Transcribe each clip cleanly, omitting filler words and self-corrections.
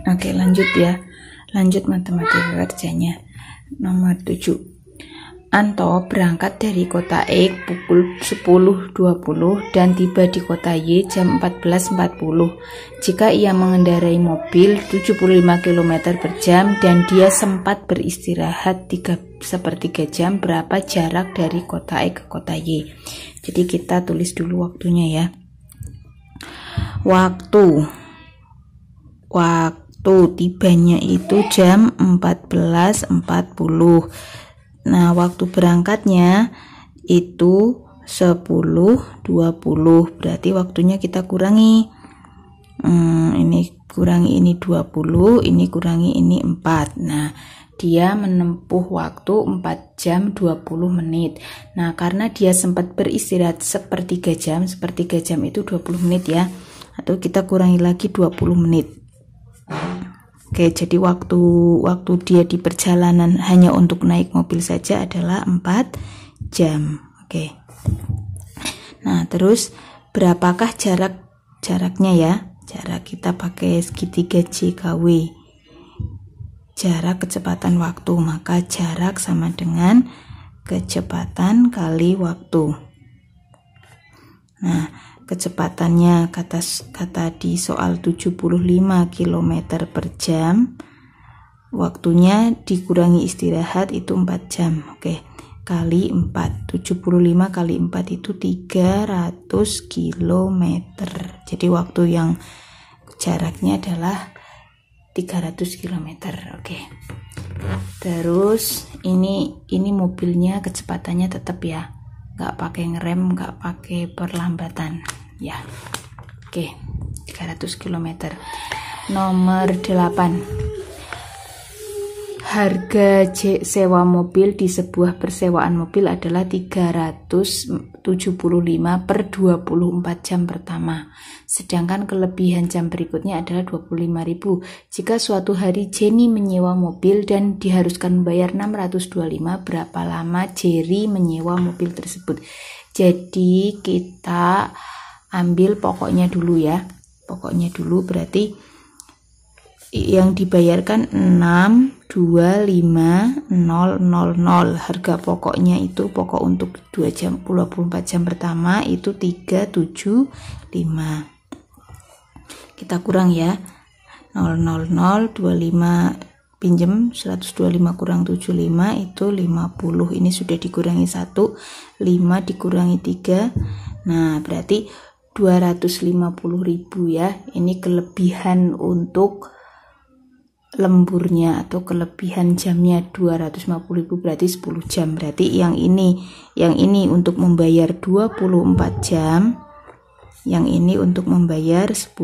Oke, lanjut ya. Lanjut matematika kerjanya. Nomor 7. Anto berangkat dari kota X pukul 10.20 dan tiba di kota Y jam 14.40. Jika ia mengendarai mobil 75 km per jam dan dia sempat beristirahat 3/3 jam, berapa jarak dari kota X ke kota Y? Jadi kita tulis dulu waktunya ya. Waktu tibanya itu jam 14.40. Nah, waktu berangkatnya itu 10.20. Berarti waktunya kita kurangi. Ini kurangi ini 20, ini kurangi ini 4. Nah, dia menempuh waktu 4 jam 20 menit. Nah, karena dia sempat beristirahat sepertiga jam itu 20 menit ya. Atau kita kurangi lagi 20 menit. Oke, jadi waktu dia di perjalanan hanya untuk naik mobil saja adalah 4 jam. Oke. Nah, terus berapakah jaraknya ya? Jarak kita pakai segitiga JKW. Jarak kecepatan waktu, maka jarak sama dengan kecepatan kali waktu. Nah, kecepatannya kata di soal 75 km per jam, waktunya dikurangi istirahat itu 4 jam. Oke, kali 4, 75 kali 4 itu 300 km. Jadi waktu yang jaraknya adalah 300 km. Oke. Terus ini mobilnya kecepatannya tetap ya, nggak pakai ngerem, nggak pakai perlambatan ya. Oke, 300 km. Nomor 8. Harga sewa mobil di sebuah persewaan mobil adalah 375 per 24 jam pertama. Sedangkan kelebihan jam berikutnya adalah 25.000. Jika suatu hari Jenny menyewa mobil dan diharuskan membayar 625, berapa lama Jerry menyewa mobil tersebut? Jadi kita ambil pokoknya dulu ya. Pokoknya dulu berarti yang dibayarkan 625.000. Harga pokoknya itu pokok untuk 24 jam pertama itu 375. Kita kurang ya. 00025 pinjem 125 kurang 75 itu 50. Ini sudah dikurangi 1, 5 dikurangi 3. Nah, berarti 250.000 ya. Ini kelebihan untuk lemburnya atau kelebihan jamnya 250.000 berarti 10 jam. Berarti yang ini untuk membayar 24 jam, yang ini untuk membayar 10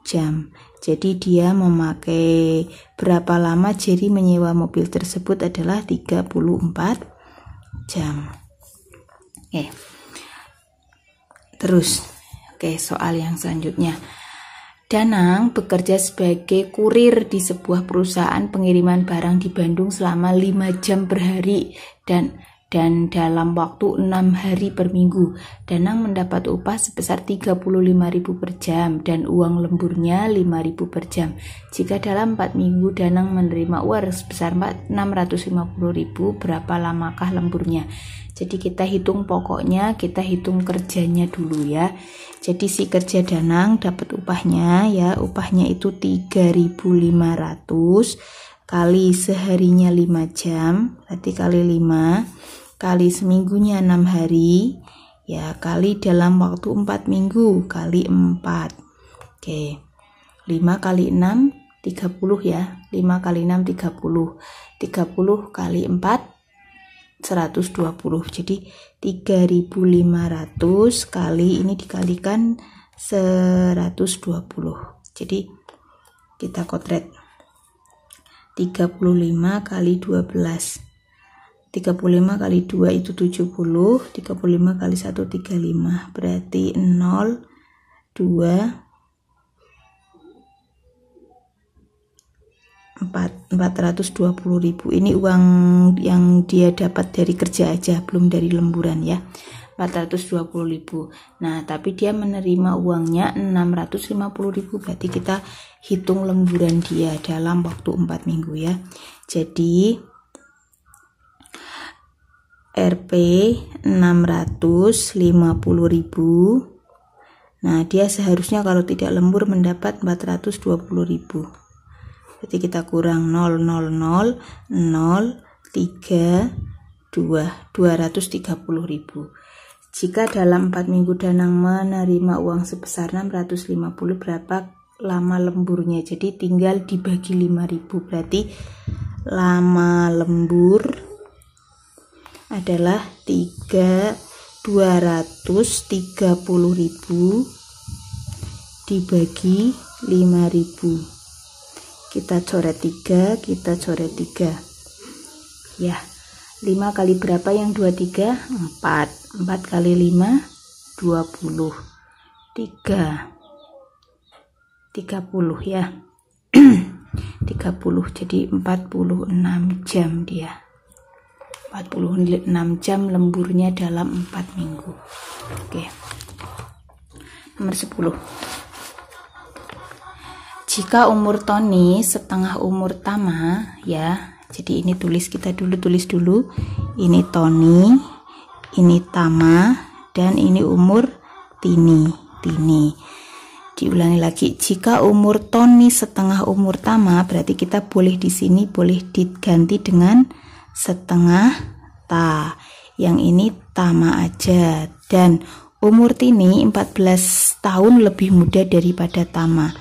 jam. Jadi dia memakai berapa lama Jerry menyewa mobil tersebut adalah 34 jam. Oke. Terus soal yang selanjutnya. Danang bekerja sebagai kurir di sebuah perusahaan pengiriman barang di Bandung selama 5 jam per hari dan dalam waktu 6 hari per minggu. Danang mendapat upah sebesar 35.000 per jam dan uang lemburnya 5.000 per jam. Jika dalam 4 minggu Danang menerima uang sebesar 650.000, berapa lamakah lemburnya? Jadi kita hitung pokoknya, kita hitung kerjanya dulu ya. Jadi si kerja Danang dapat upahnya ya, upahnya itu 3.500 kali seharinya 5 jam, berarti kali 5, kali seminggunya 6 hari, ya kali dalam waktu 4 minggu, kali 4. Oke, 5 kali 6, 30 ya, 5 kali 6, 30. 30 kali 4, 120. Jadi 3.500 kali ini dikalikan 120. Jadi kita kotret 35 kali 12. 35 kali 2 itu 70, 35 kali 1 35, berarti 0, 2, 420.000. Ini uang yang dia dapat dari kerja aja, belum dari lemburan ya. 420.000. Nah, tapi dia menerima uangnya 650.000, berarti kita hitung lemburan dia dalam waktu 4 minggu ya. Jadi Rp 650.000. Nah, dia seharusnya kalau tidak lembur mendapat 420.000. Berarti kita kurang 230.000. Jika dalam 4 minggu Danang menerima uang sebesar 650, berapa lama lemburnya? Jadi tinggal dibagi 5.000. Berarti lama lembur adalah 230.000 dibagi 5.000. Kita coret 3, kita coret 3 ya. 5 kali berapa yang 23? 4 kali 5 20, 30 ya. 30, jadi 46 jam dia. 46 jam lemburnya dalam 4 minggu. Oke. Nomor 10. Jika umur Tony setengah umur Tama ya. Jadi ini kita tulis dulu. Ini Tony, ini Tama, dan ini umur Tini. Diulangi lagi. Jika umur Tony setengah umur Tama, berarti kita boleh di sini boleh diganti dengan setengah ta. Yang ini Tama aja. Dan umur Tini 14 tahun lebih muda daripada Tama.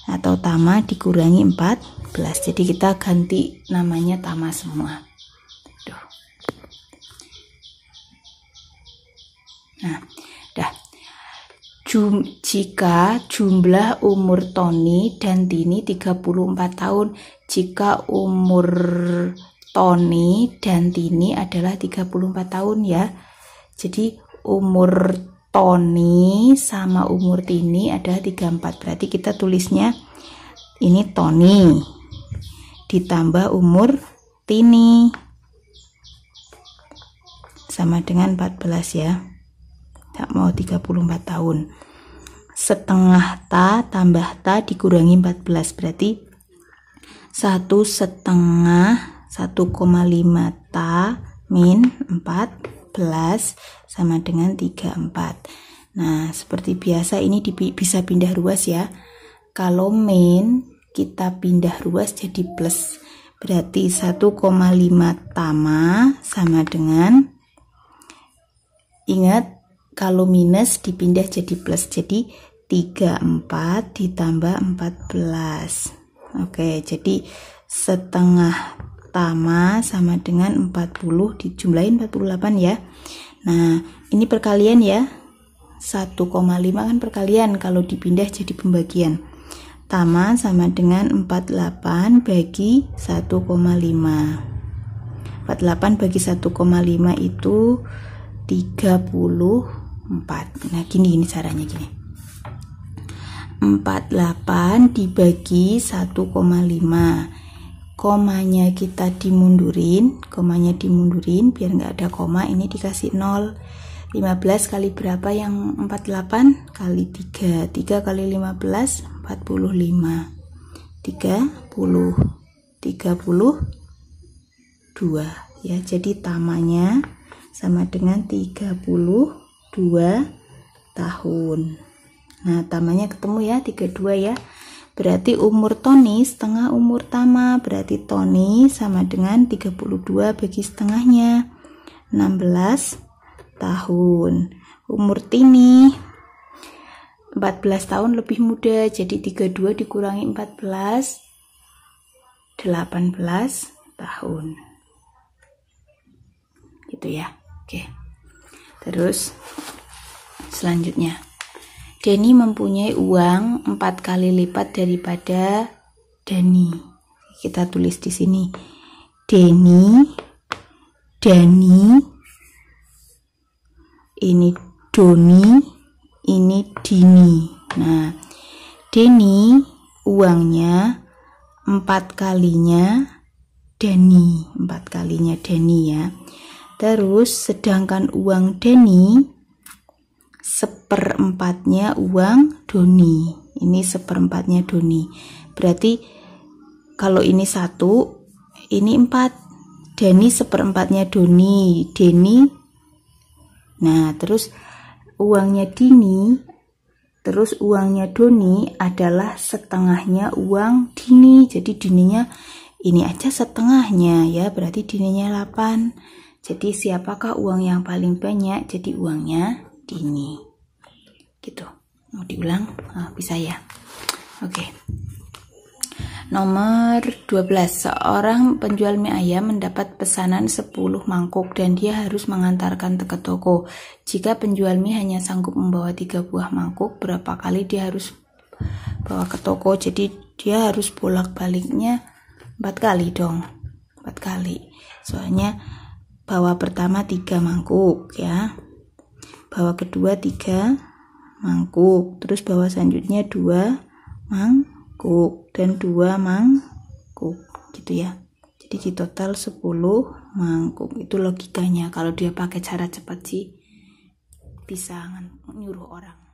Atau Tama dikurangi 14. Jadi kita ganti namanya Tama semua. Tuh. Nah, dah. Jika jumlah umur Tony dan Tini 34 tahun, jika umur Tony dan Tini adalah 34 tahun ya. Jadi umur Tony sama umur Tini adalah 34. Berarti kita tulisnya ini Tony ditambah umur Tini sama dengan 14 ya. Tak mau 34 tahun. Setengah ta tambah ta dikurangi 14 berarti 1,5 ta min 14 sama dengan 34. Nah, seperti biasa ini bisa pindah ruas ya. Kalau min kita pindah ruas jadi plus. Berarti 1,5 Tama sama dengan, ingat kalau minus dipindah jadi plus. Jadi 34 ditambah 14. Oke, jadi setengah Tama sama dengan 40 dijumlahin 48 ya. Nah, ini perkalian ya. 1,5 kan perkalian, kalau dipindah jadi pembagian. Tama sama dengan 48 bagi 1,5. 48 bagi 1,5 itu 34. Nah, gini caranya gini. 48 dibagi 1,5. Komanya kita dimundurin biar nggak ada koma. Ini dikasih 0. 15 kali berapa yang 48? Kali 3. 3 kali 15 45. 32 ya. Jadi tamanya sama dengan 32 tahun. Nah, tamanya ketemu ya, 32 ya. Berarti umur Tony setengah umur Tama. Berarti Tony sama dengan 32 bagi setengahnya 16 tahun. Umur Tini 14 tahun lebih muda. Jadi 32 dikurangi 14 18 tahun. Gitu ya. Oke. Terus selanjutnya, Denny mempunyai uang 4 kali lipat daripada Dani. Kita tulis di sini. Dani, ini Doni, ini Dini. Nah, Denny uangnya 4 kalinya Dani, 4 kalinya Dani ya. Terus sedangkan uang Dani 1/4-nya uang Doni. Ini 1/4-nya Doni. Berarti kalau ini 1, ini 4. Dani seperempatnya Doni, Deni. Nah, terus uangnya Dini, terus uangnya Doni adalah setengahnya uang Dini. Jadi Dininya ini aja setengahnya ya, berarti Dininya 8. Jadi siapakah uang yang paling banyak? Jadi uangnya Dini. Gitu. Mau diulang? Bisa ya. Oke. Nomor 12. Seorang penjual mie ayam mendapat pesanan 10 mangkuk dan dia harus mengantarkan ke toko. Jika penjual mie hanya sanggup membawa 3 buah mangkuk, berapa kali dia harus bawa ke toko? Jadi dia harus bolak-baliknya 4 kali dong. 4 kali. Soalnya bawa pertama 3 mangkuk ya. Bawa kedua 3 mangkuk. Terus bawa selanjutnya 2 mangkuk dan 2 mangkuk gitu ya. Jadi di total 10 mangkuk. Itu logikanya. Kalau dia pakai cara cepat sih bisa nyuruh orang.